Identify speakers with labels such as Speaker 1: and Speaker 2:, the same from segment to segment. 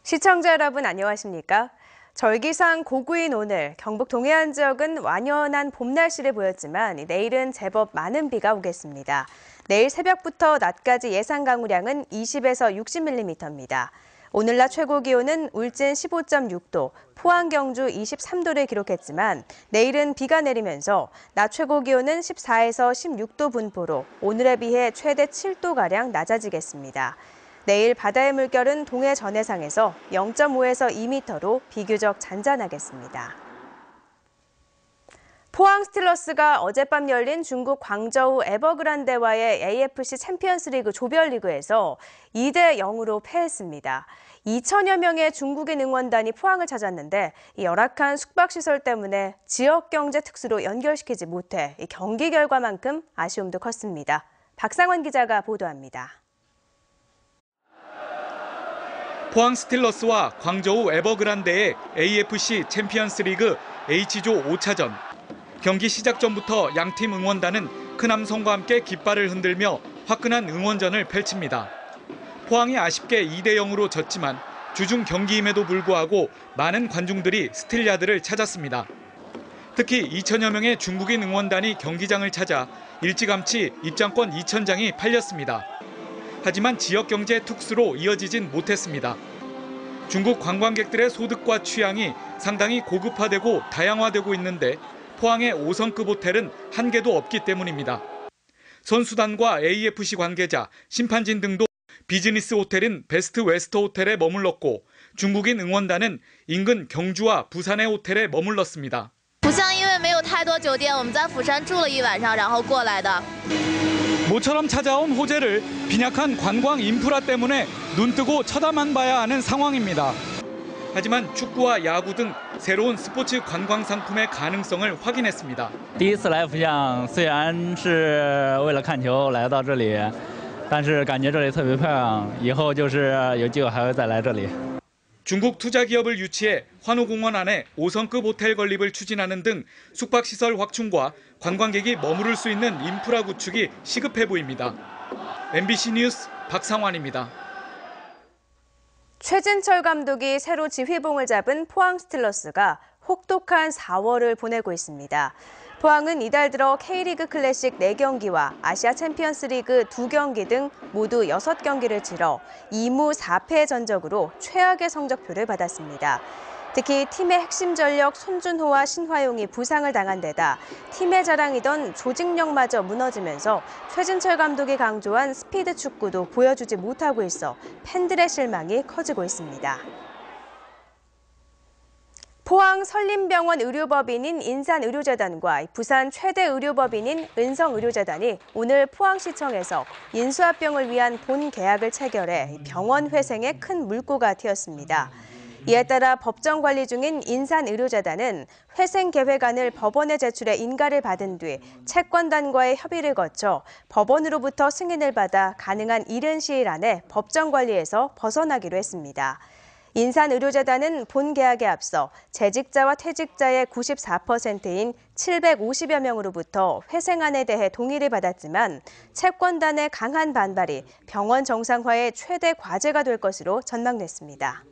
Speaker 1: 시청자 여러분 안녕하십니까? 절기상 고구인 오늘 경북 동해안 지역은 완연한 봄 날씨를 보였지만 내일은 제법 많은 비가 오겠습니다. 내일 새벽부터 낮까지 예상 강우량은 20에서 60mm입니다. 오늘 낮 최고 기온은 울진 15.6도, 포항 경주 23도를 기록했지만 내일은 비가 내리면서 낮 최고 기온은 14에서 16도 분포로 오늘에 비해 최대 7도가량 낮아지겠습니다. 내일 바다의 물결은 동해 전해상에서 0.5에서 2m로 비교적 잔잔하겠습니다. 포항 스틸러스가 어젯밤 열린 중국 광저우 에버그란데와의 AFC 챔피언스리그 조별리그에서 2대 0으로 패했습니다. 2천여 명의 중국인 응원단이 포항을 찾았는데 열악한 숙박시설 때문에 지역 경제 특수로 연결시키지 못해 경기 결과만큼 아쉬움도 컸습니다. 박상원 기자가 보도합니다.
Speaker 2: 포항 스틸러스와 광저우 에버그란데의 AFC 챔피언스리그 H조 5차전. 경기 시작 전부터 양팀 응원단은 큰 함성과 함께 깃발을 흔들며 화끈한 응원전을 펼칩니다. 포항이 아쉽게 2대 0으로 졌지만 주중 경기임에도 불구하고 많은 관중들이 스틸야드를 찾았습니다. 특히 2천여 명의 중국인 응원단이 경기장을 찾아 일찌감치 입장권 2,000장이 팔렸습니다. 하지만 지역 경제 특수로 이어지진 못했습니다. 중국 관광객들의 소득과 취향이 상당히 고급화되고 다양화되고 있는데 포항의 5성급 호텔은 한 개도 없기 때문입니다. 선수단과 AFC 관계자, 심판진 등도 비즈니스 호텔인 베스트 웨스트 호텔에 머물렀고 중국인 응원단은 인근 경주와 부산의 호텔에 머물렀습니다.
Speaker 3: 不像因为没有太多酒店，我们在釜山住了一晚上，然后过来的。
Speaker 2: 모처럼 찾아온 호재를 빈약한 관광 인프라 때문에 눈뜨고 쳐다만 봐야 하는 상황입니다. 하지만 축구와 야구 등 새로운 스포츠 관광 상품의 가능성을 확인했습니다.
Speaker 4: 第一次来福建，虽然是为了看球来到这里，但是感觉这里特别漂亮，以后就是有机会还会再来这里。
Speaker 2: 중국 투자기업을 유치해 환호공원 안에 5성급 호텔 건립을 추진하는 등 숙박시설 확충과 관광객이 머무를 수 있는 인프라 구축이 시급해 보입니다. MBC 뉴스 박상환입니다.
Speaker 1: 최진철 감독이 새로 지휘봉을 잡은 포항 스틸러스가 혹독한 4월을 보내고 있습니다. 포항은 이달 들어 K리그 클래식 4경기와 아시아 챔피언스 리그 2경기 등 모두 6경기를 치러 2무 4패의 전적으로 최악의 성적표를 받았습니다. 특히 팀의 핵심 전력 손준호와 신화용이 부상을 당한 데다 팀의 자랑이던 조직력마저 무너지면서 최진철 감독이 강조한 스피드 축구도 보여주지 못하고 있어 팬들의 실망이 커지고 있습니다. 포항 설림병원 의료법인인 인산의료재단과 부산 최대 의료법인인 은성의료재단이 오늘 포항시청에서 인수합병을 위한 본계약을 체결해 병원 회생에 큰 물꼬가 튀었습니다. 이에 따라 법정 관리 중인 인산의료재단은 회생 계획안을 법원에 제출해 인가를 받은 뒤 채권단과의 협의를 거쳐 법원으로부터 승인을 받아 가능한 이른 시일 안에 법정 관리에서 벗어나기로 했습니다. 인산의료재단은 본 계약에 앞서 재직자와 퇴직자의 94%인 750여 명으로부터 회생안에 대해 동의를 받았지만 채권단의 강한 반발이 병원 정상화의 최대 과제가 될 것으로 전망됐습니다.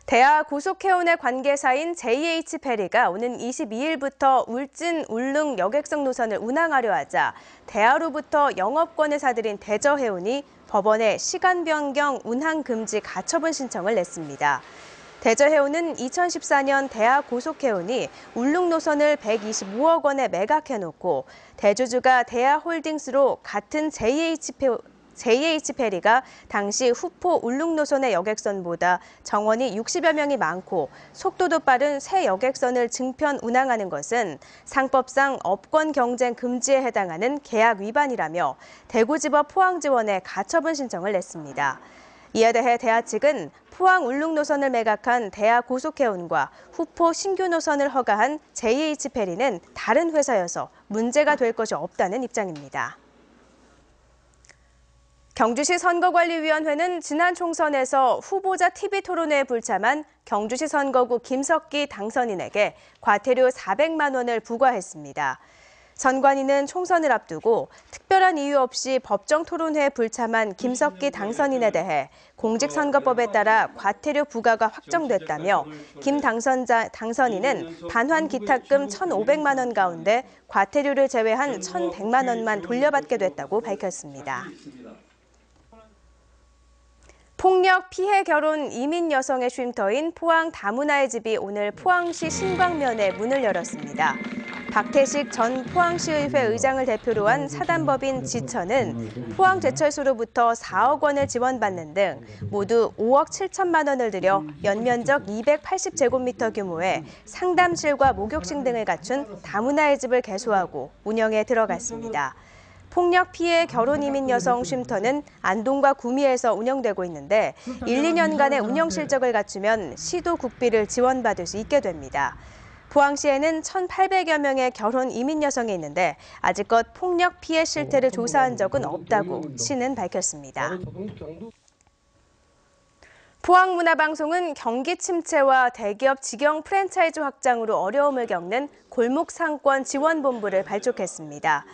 Speaker 1: 대하 고속해운의 관계사인 JH페리가 오는 22일부터 울진 울릉 여객선 노선을 운항하려 하자 대하로부터 영업권을 사들인 대저해운이 법원에 시간 변경 운항 금지 가처분 신청을 냈습니다. 대저해운은 2014년 대하 고속해운이 울릉 노선을 125억 원에 매각해놓고 대주주가 대하홀딩스로 같은 JH페리가 당시 후포 울릉 노선의 여객선보다 정원이 60여 명이 많고 속도도 빠른 새 여객선을 증편 운항하는 것은 상법상 업권 경쟁 금지에 해당하는 계약 위반이라며 대구지법 포항지원에 가처분 신청을 냈습니다. 이에 대해 대하 측은 포항 울릉 노선을 매각한 대하 고속해운과 후포 신규 노선을 허가한 JH페리는 다른 회사여서 문제가 될 것이 없다는 입장입니다. 경주시 선거관리위원회는 지난 총선에서 후보자 TV토론회에 불참한 경주시 선거구 김석기 당선인에게 과태료 400만 원을 부과했습니다. 선관위는 총선을 앞두고 특별한 이유 없이 법정 토론회에 불참한 김석기 당선인에 대해 공직선거법에 따라 과태료 부과가 확정됐다며 김 당선인은 반환 기탁금 1,500만 원 가운데 과태료를 제외한 1,100만 원만 돌려받게 됐다고 밝혔습니다. 폭력 피해 결혼 이민 여성의 쉼터인 포항 다문화의 집이 오늘 포항시 신광면에 문을 열었습니다. 박태식 전 포항시의회 의장을 대표로 한 사단법인 지처는 포항제철소로부터 4억 원을 지원받는 등 모두 5억 7천만 원을 들여 연면적 280제곱미터 규모의 상담실과 목욕실 등을 갖춘 다문화의 집을 개소하고 운영에 들어갔습니다. 폭력 피해 결혼 이민 여성 쉼터는 안동과 구미에서 운영되고 있는데 1, 2년간의 운영 실적을 갖추면 시도 국비를 지원받을 수 있게 됩니다. 포항시에는 1,800여 명의 결혼 이민 여성이 있는데 아직껏 폭력 피해 실태를 조사한 적은 없다고 시는 밝혔습니다. 포항문화방송은 경기 침체와 대기업 직영 프랜차이즈 확장으로 어려움을 겪는 골목상권 지원본부를 발족했습니다.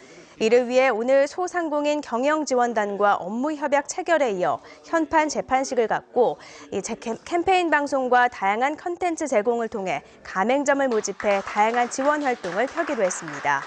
Speaker 1: 이를 위해 오늘 소상공인 경영지원단과 업무협약 체결에 이어 현판 재판식을 갖고 캠페인 방송과 다양한 컨텐츠 제공을 통해 가맹점을 모집해 다양한 지원 활동을 펴기로 했습니다.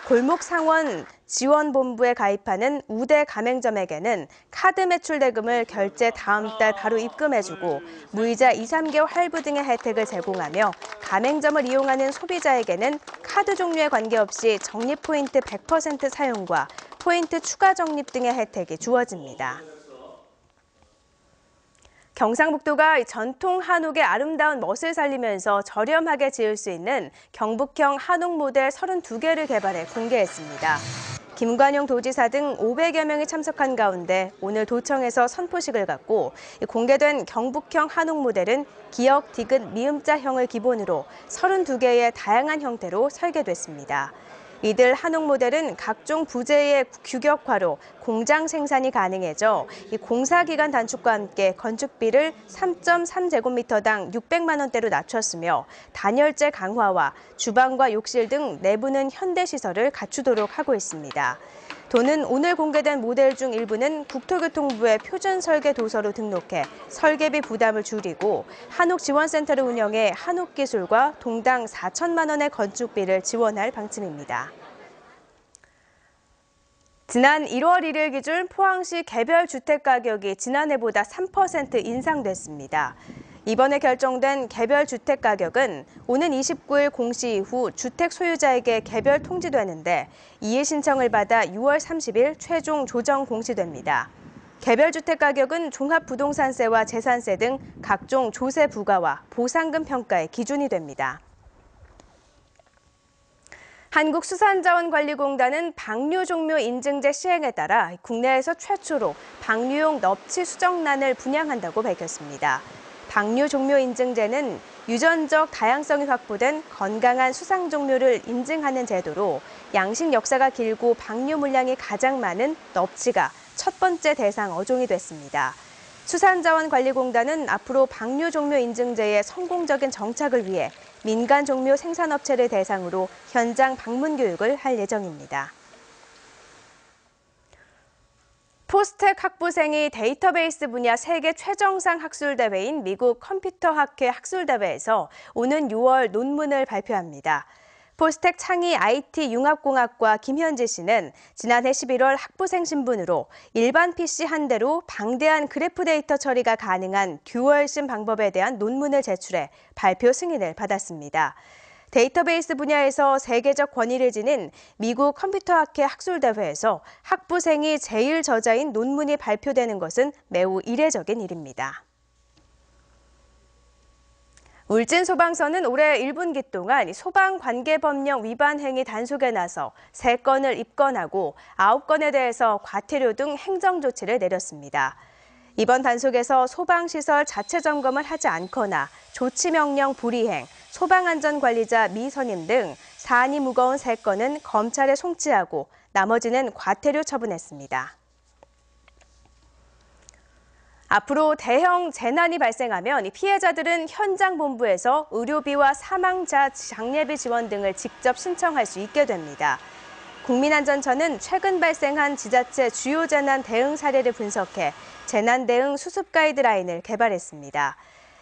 Speaker 1: 골목상원 지원본부에 가입하는 우대 가맹점에게는 카드 매출 대금을 결제 다음 달 바로 입금해주고 무이자 2, 3개월 할부 등의 혜택을 제공하며 가맹점을 이용하는 소비자에게는 카드 종류에 관계없이 적립포인트 100% 사용과 포인트 추가 적립 등의 혜택이 주어집니다. 경상북도가 전통 한옥의 아름다운 멋을 살리면서 저렴하게 지을 수 있는 경북형 한옥 모델 32개를 개발해 공개했습니다. 김관용 도지사 등 500여 명이 참석한 가운데 오늘 도청에서 선포식을 갖고 공개된 경북형 한옥 모델은 기역, 디귿, 미음자형을 기본으로 32개의 다양한 형태로 설계됐습니다. 이들 한옥 모델은 각종 부재의 규격화로 공장 생산이 가능해져 공사기간 단축과 함께 건축비를 3.3제곱미터당 600만 원대로 낮췄으며 단열재 강화와 주방과 욕실 등 내부는 현대시설을 갖추도록 하고 있습니다. 도는 오늘 공개된 모델 중 일부는 국토교통부의 표준 설계 도서로 등록해 설계비 부담을 줄이고 한옥지원센터를 운영해 한옥기술과 동당 4천만 원의 건축비를 지원할 방침입니다. 지난 1월 1일 기준 포항시 개별 주택 가격이 지난해보다 3% 인상됐습니다. 이번에 결정된 개별 주택 가격은 오는 29일 공시 이후 주택 소유자에게 개별 통지되는데 이의 신청을 받아 6월 30일 최종 조정 공시됩니다. 개별 주택 가격은 종합부동산세와 재산세 등 각종 조세 부과와 보상금 평가의 기준이 됩니다. 한국수산자원관리공단은 방류 종묘 인증제 시행에 따라 국내에서 최초로 방류용 넙치 수정란을 분양한다고 밝혔습니다. 방류 종묘 인증제는 유전적 다양성이 확보된 건강한 수상 종묘를 인증하는 제도로 양식 역사가 길고 방류 물량이 가장 많은 넙치가 첫 번째 대상 어종이 됐습니다. 수산자원관리공단은 앞으로 방류 종묘 인증제의 성공적인 정착을 위해 민간 종묘 생산업체를 대상으로 현장 방문 교육을 할 예정입니다. 포스텍 학부생이 데이터베이스 분야 세계 최정상 학술대회인 미국 컴퓨터학회 학술대회에서 오는 6월 논문을 발표합니다. 포스텍 창의 IT 융합공학과 김현지 씨는 지난해 11월 학부생 신분으로 일반 PC 한 대로 방대한 그래프 데이터 처리가 가능한 듀얼심 방법에 대한 논문을 제출해 발표 승인을 받았습니다. 데이터베이스 분야에서 세계적 권위를 지닌 미국 컴퓨터학회 학술대회에서 학부생이 제일 저자인 논문이 발표되는 것은 매우 이례적인 일입니다. 울진소방서는 올해 1분기 동안 소방관계법령 위반 행위 단속에 나서 3건을 입건하고 9건에 대해서 과태료 등 행정조치를 내렸습니다. 이번 단속에서 소방시설 자체 점검을 하지 않거나 조치명령 불이행, 소방안전관리자 미선임 등 사안이 무거운 3건은 검찰에 송치하고 나머지는 과태료 처분했습니다. 앞으로 대형 재난이 발생하면 피해자들은 현장 본부에서 의료비와 사망자 장례비 지원 등을 직접 신청할 수 있게 됩니다. 국민안전처는 최근 발생한 지자체 주요 재난 대응 사례를 분석해 재난 대응 수습 가이드라인을 개발했습니다.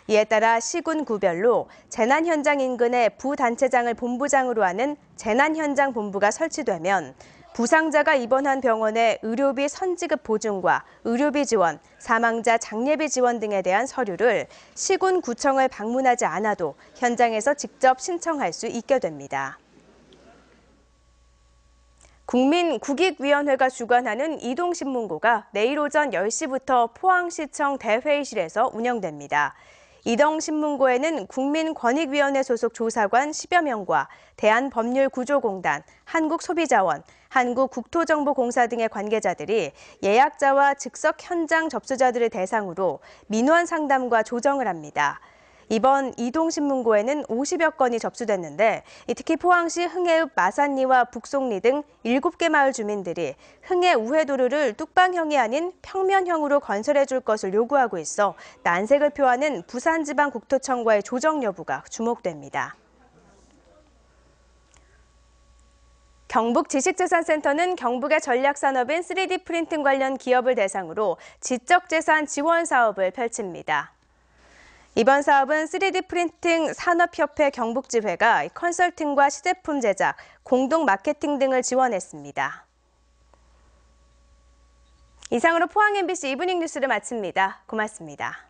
Speaker 1: 이에 따라 시군 구별로 재난 현장 인근에 부단체장을 본부장으로 하는 재난 현장 본부가 설치되면 부상자가 입원한 병원의 의료비 선지급 보증과 의료비 지원, 사망자 장례비 지원 등에 대한 서류를 시군 구청을 방문하지 않아도 현장에서 직접 신청할 수 있게 됩니다. 국민국익위원회가 주관하는 이동신문고가 내일 오전 10시부터 포항시청 대회의실에서 운영됩니다. 이동신문고에는 국민권익위원회 소속 조사관 10여 명과 대한법률구조공단, 한국소비자원, 한국국토정보공사 등의 관계자들이 예약자와 즉석 현장 접수자들을 대상으로 민원 상담과 조정을 합니다. 이번 이동신문고에는 50여 건이 접수됐는데 특히 포항시 흥해읍 마산리와 북송리 등 7개 마을 주민들이 흥해 우회도로를 뚝방형이 아닌 평면형으로 건설해 줄 것을 요구하고 있어 난색을 표하는 부산지방국토청과의 조정 여부가 주목됩니다. 경북지식재산센터는 경북의 전략산업인 3D 프린팅 관련 기업을 대상으로 지적재산 지원 사업을 펼칩니다. 이번 사업은 3D 프린팅 산업협회 경북지회가 컨설팅과 시제품 제작, 공동 마케팅 등을 지원했습니다. 이상으로 포항 MBC 이브닝 뉴스를 마칩니다. 고맙습니다.